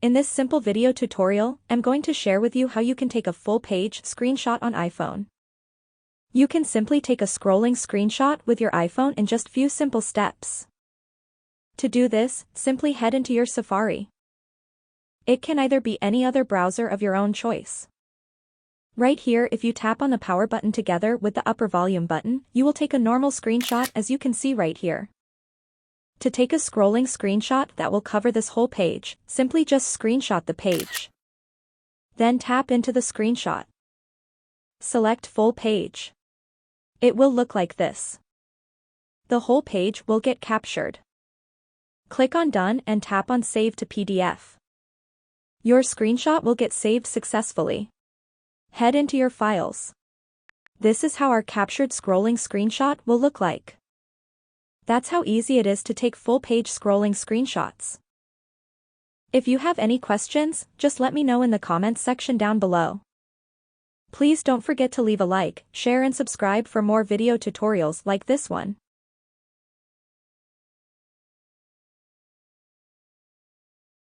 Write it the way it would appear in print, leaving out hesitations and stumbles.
In this simple video tutorial, I'm going to share with you how you can take a full-page screenshot on iPhone. You can simply take a scrolling screenshot with your iPhone in just few simple steps. To do this, simply head into your Safari. It can either be any other browser of your own choice. Right here, if you tap on the power button together with the upper volume button, you will take a normal screenshot as you can see right here. To take a scrolling screenshot that will cover this whole page, simply just screenshot the page. Then tap into the screenshot. Select full page. It will look like this. The whole page will get captured. Click on Done and tap on Save to PDF. Your screenshot will get saved successfully. Head into your files. This is how our captured scrolling screenshot will look like. That's how easy it is to take full-page scrolling screenshots. If you have any questions, just let me know in the comments section down below. Please don't forget to leave a like, share and subscribe for more video tutorials like this one.